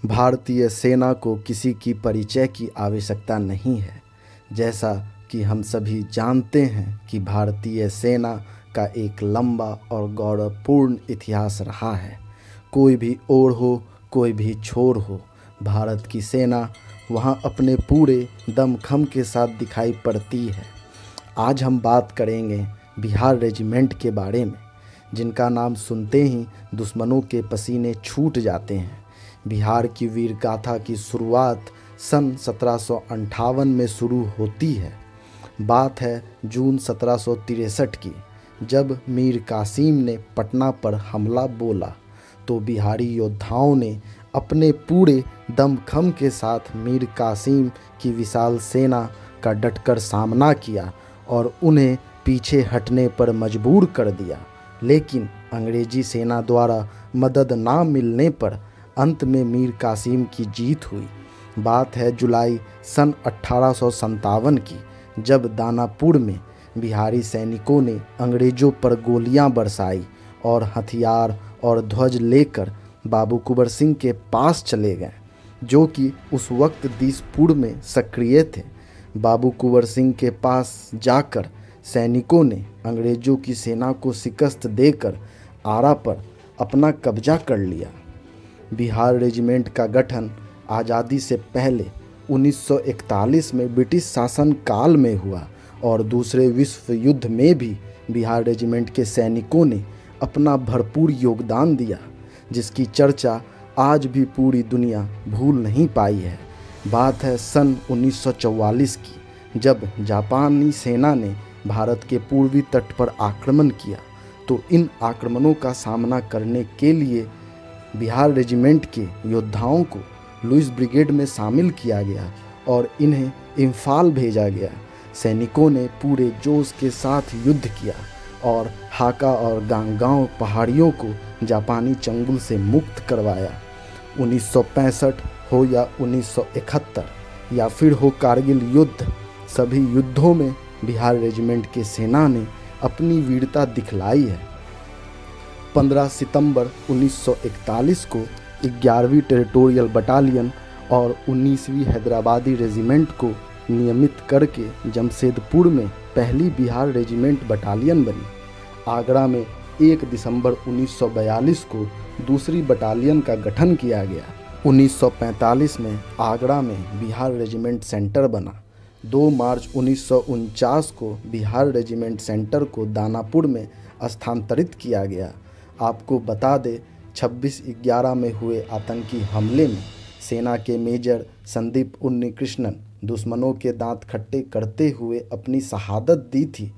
भारतीय सेना को किसी की परिचय की आवश्यकता नहीं है। जैसा कि हम सभी जानते हैं कि भारतीय सेना का एक लंबा और गौरवपूर्ण इतिहास रहा है। कोई भी ओर हो, कोई भी छोर हो, भारत की सेना वहाँ अपने पूरे दमखम के साथ दिखाई पड़ती है। आज हम बात करेंगे बिहार रेजिमेंट के बारे में, जिनका नाम सुनते ही दुश्मनों के पसीने छूट जाते हैं। बिहार की वीर गाथा की शुरुआत सन 1758 में शुरू होती है। बात है जून 1763 की, जब मीर कासिम ने पटना पर हमला बोला तो बिहारी योद्धाओं ने अपने पूरे दमखम के साथ मीर कासिम की विशाल सेना का डटकर सामना किया और उन्हें पीछे हटने पर मजबूर कर दिया। लेकिन अंग्रेजी सेना द्वारा मदद ना मिलने पर अंत में मीर कासिम की जीत हुई। बात है जुलाई सन 1857 की, जब दानापुर में बिहारी सैनिकों ने अंग्रेज़ों पर गोलियां बरसाई और हथियार और ध्वज लेकर बाबू कुंवर सिंह के पास चले गए, जो कि उस वक्त दिसपुर में सक्रिय थे। बाबू कुंवर सिंह के पास जाकर सैनिकों ने अंग्रेज़ों की सेना को शिकस्त देकर आरा पर अपना कब्जा कर लिया। बिहार रेजिमेंट का गठन आज़ादी से पहले 1941 में ब्रिटिश शासन काल में हुआ और दूसरे विश्व युद्ध में भी बिहार रेजिमेंट के सैनिकों ने अपना भरपूर योगदान दिया, जिसकी चर्चा आज भी पूरी दुनिया भूल नहीं पाई है। बात है सन 1944 की, जब जापानी सेना ने भारत के पूर्वी तट पर आक्रमण किया तो इन आक्रमणों का सामना करने के लिए बिहार रेजिमेंट के योद्धाओं को लुइस ब्रिगेड में शामिल किया गया और इन्हें इम्फाल भेजा गया। सैनिकों ने पूरे जोश के साथ युद्ध किया और हाका और गांगांव पहाड़ियों को जापानी चंगुल से मुक्त करवाया। 1965 हो या 1971 या फिर हो कारगिल युद्ध, सभी युद्धों में बिहार रेजिमेंट के सेना ने अपनी वीरता दिखलाई है। 15 सितंबर 1941 को 11वीं टेरिटोरियल बटालियन और 19वीं हैदराबादी रेजिमेंट को नियमित करके जमशेदपुर में पहली बिहार रेजिमेंट बटालियन बनी। आगरा में 1 दिसंबर 1942 को दूसरी बटालियन का गठन किया गया। 1945 में आगरा में बिहार रेजिमेंट सेंटर बना। 2 मार्च 1949 को बिहार रेजिमेंट सेंटर को दानापुर में स्थानांतरित किया गया। आपको बता दें, 26/11 में हुए आतंकी हमले में सेना के मेजर संदीप उन्नीकृष्णन दुश्मनों के दांत खट्टे करते हुए अपनी शहादत दी थी।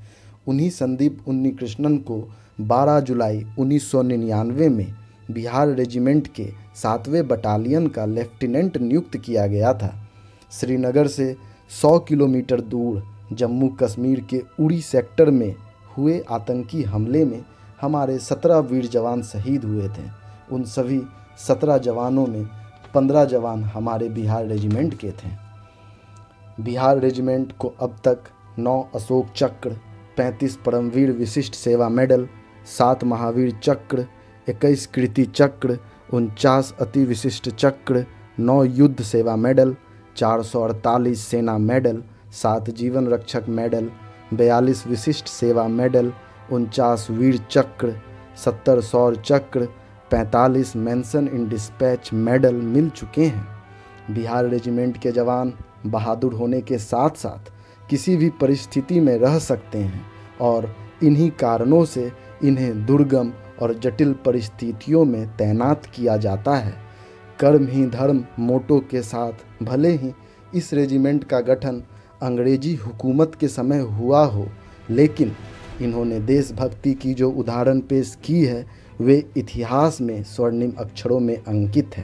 उन्हीं संदीप उन्नीकृष्णन को 12 जुलाई 1999 में बिहार रेजिमेंट के 7वें बटालियन का लेफ्टिनेंट नियुक्त किया गया था। श्रीनगर से 100 किलोमीटर दूर जम्मू कश्मीर के उड़ी सेक्टर में हुए आतंकी हमले में हमारे 17 वीर जवान शहीद हुए थे। उन सभी 17 जवानों में 15 जवान हमारे बिहार रेजिमेंट के थे। बिहार रेजिमेंट को अब तक 9 अशोक चक्र, 35 परमवीर विशिष्ट सेवा मेडल, 7 महावीर चक्र, 21 कीर्ति चक्र, 49 अति विशिष्ट चक्र, 9 युद्ध सेवा मेडल, 448 सेना मेडल, 7 जीवन रक्षक मेडल, 42 विशिष्ट सेवा मेडल, 49 वीर चक्र, 70 शौर्य चक्र, 45 मेंशन इन डिस्पैच मेडल मिल चुके हैं। बिहार रेजिमेंट के जवान बहादुर होने के साथ साथ किसी भी परिस्थिति में रह सकते हैं और इन्हीं कारणों से इन्हें दुर्गम और जटिल परिस्थितियों में तैनात किया जाता है। कर्म ही धर्म मोटो के साथ भले ही इस रेजिमेंट का गठन अंग्रेजी हुकूमत के समय हुआ हो, लेकिन इन्होंने देशभक्ति की जो उदाहरण पेश की है वे इतिहास में स्वर्णिम अक्षरों में अंकित है।